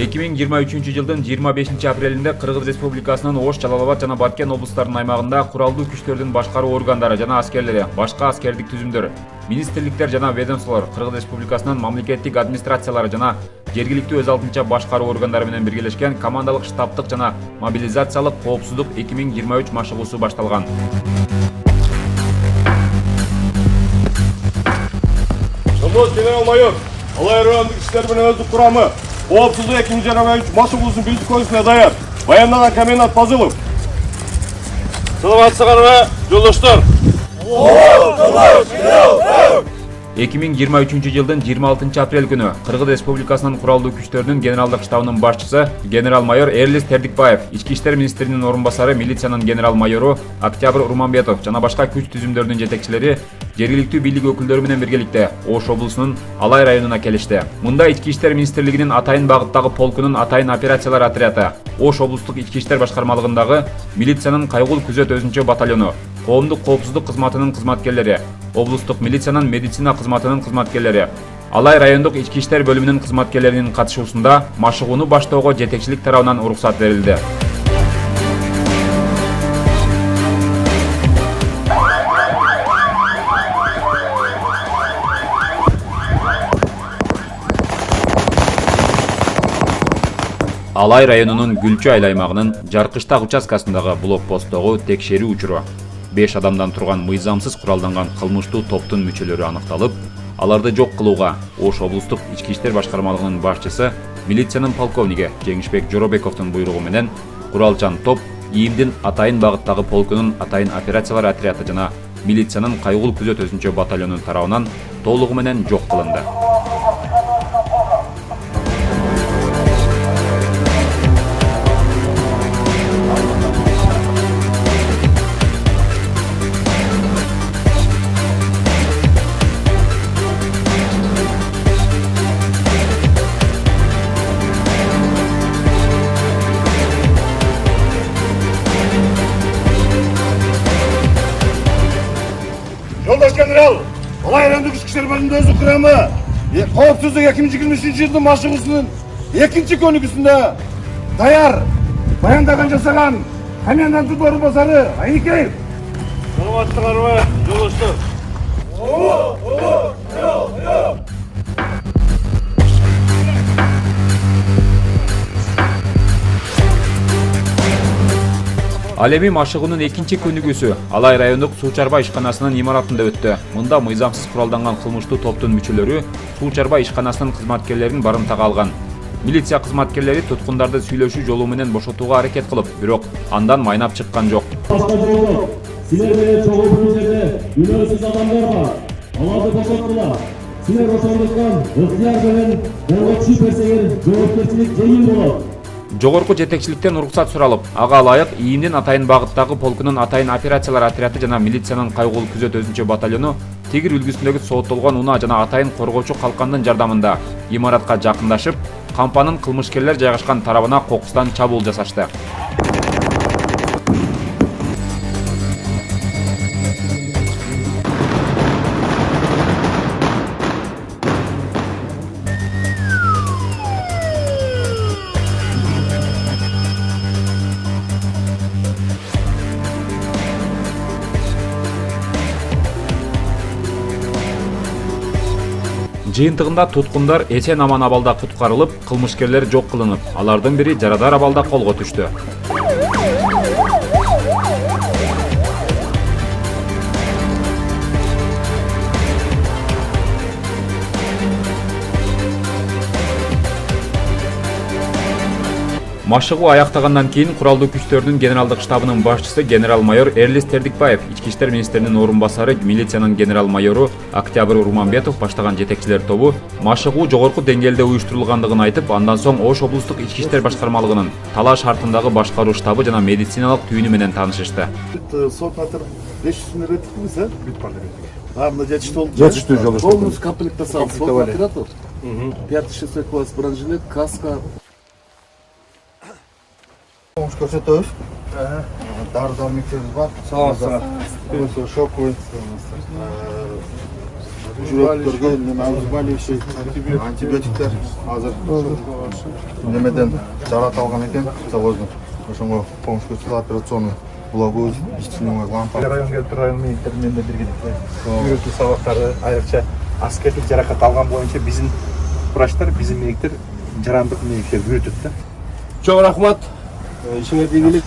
2023 жылдын 25 апрелинде Кыргыз Республикасынын Ош, Жалал-Абад жана Баткен облустарынын аймагында куралдуу күчтөрдүн башкаруу органдары жана аскерлери, башка аскердик түзүмдөр, министрликтер жана ведомстволор, Кыргыз Республикасынын мамлекеттик администрациялары жана жергиликтүү өз алдынча башкаруу органдары менен биргелешкен командалык штабтык жана мобилизациялык коопсуздук 2023 машыгуусу башталган. Жолдош генерал-майор, алай райондук иштер менен өздүк курамы коопсуздук 2023 машыгуусунун биринчи көйгөсүнө даяр. Баяндаган комендант Фазылов. Саламатсыздарбы, жолдоштор. 2023 жылдын 26 апрель күнү Кыргыз Республикасынын куралдуу күчтөрүнүн генералдык штабынын башчысы генерал-майор Эрлис Тердикбаев, ички иштер министринин орун басары милициянын генерал-майору Октябрь Урманбетов жана башка күч түзүмдөрүнүн жетекчилери жергиликтүү бийлик өкүлдөрү менен биргеликте Ош облусунун Алай районуна келишти. Мында ички иштер министрлигинин Атайын багыттагы полкунун Атайын операциялар отряды, Ош облустук ички иштер башкармалыгындагы милициянын кайгул күзөт өзүнчө батальону, коомдук коопсуздук кызматынын кызматкерлери, облустук милициянын медицина кызматынын кызматкерлери, Алай райондук ички иштер бөлүмүнүн кызматкерлеринин катышуусунда машыгууну баштоого жетекчилик тарабынан уруксат берилди. Алай районунун Гүлчү айыл аймагынын Жаркыштак участкасындагы блокпосттогу текшерүү учуру 5 адамдан турган мыйзамсыз куралданган кылмыштуу топтун мүчөлөрү аныкталып, аларды жок кылууга Ош облустук ички иштер башкармалыгынын башчысы милициянын полковниги Жеңишбек Жоробековдун буйругу менен куралчан топ ИИМдин Атайын багыттагы полкунун Атайын операциялар отряды жана милициянын кайгул күзөт өзүнчө батальонунун тарабынан толугу менен жок кылынды. Жолдош генерал, алай райондук ички иштер бөлүмүнүн өздүк курамы коопсуздук 2023 жылдын машыгуусунун экинчи көнүгүүсүндө даяр. Баяндаган жасаган коменданттын орун басары Айникеев. Саламатсыздарбы, жолдоштор. Ал эми машыгуунун экинчи көнүгүүсү Алай райондук суу чарба ишканасынын имаратында өттү. Мында мыйзамсыз куралданган кылмыштуу топтун мүчөлөрү суу чарба ишканасынын кызматкерлерин барымтага алган. Милиция кызматкерлери туткундарды сүйлөшүү жолу менен бошотууга аракет кылып, бирок андан майнап чыккан жок. Силер менен чогуу бир жерде күнөөсүз адамдар бар. Аларды бошоттула. Силер ошондуктан ыктыяр менен колго түшүп берсеңер жоопкерчилик жеңил болот. Жогорку жетекчиликтен уруксат суралып, ага ылайык ИИМдин Атайын багыттагы полкунун Атайын операциялар отряды жана милициянын кайгул күзөт өзүнчө батальону тигир үлгүсүндөгү сооттолгон унаа жана Атайын коргоочу калкандын жардамында имаратка жакындашып, кампанын кылмышкерлер жайгашкан тарабына кокустан чабуул жасашты. Жыйынтыгында туткундар эсен аман абалда куткарылып, кылмышкерлер жок кылынып, алардын бири жарадар абалда колго түштү. Машыгуу аяктагандан кийин куралдуу күчтөрдүн генералдык штабынын башчысы генерал-майор Эрлис Тердикбаев, ички иштер министринин орун басары милициянын генерал-майору Октябрь Урманбетов баштаган жетекчилер тобу машыгуу жогорку деңгээлде уюштурулгандыгын айтып, андан соң Ош облустук ички иштер башкармалыгынын Талаш шартындагы башкаруу штабы жана медициналык түйүнү менен таанышышты. Сот метр 500 миң реттикпиз, а? Бүт бар. Мына жетиштүү болду. Жетиштүү жолдош. Полностью комплектте салып, сот оператор. 5-6 класс бронежилет, каска. Помощь көрсөтөбүз. Дары-дармектерибиз бар. Саламатсыздар. Шоковый. жүрөктөргө неме обезболивающий антибиотиктер азыр немеден жараталган экен завоздун. Ошонго помощь көрсөтүп операционный блогу ичинен лампа. Район келип район милитеринен де биргеликте үйрөтүү сабактары айрыкча аскердик жаракат алган боюнча биздин врачтар, биздин медиктер жарандык медиктерди үйрөтөт да. Çok rahmat. İşine bilgilik.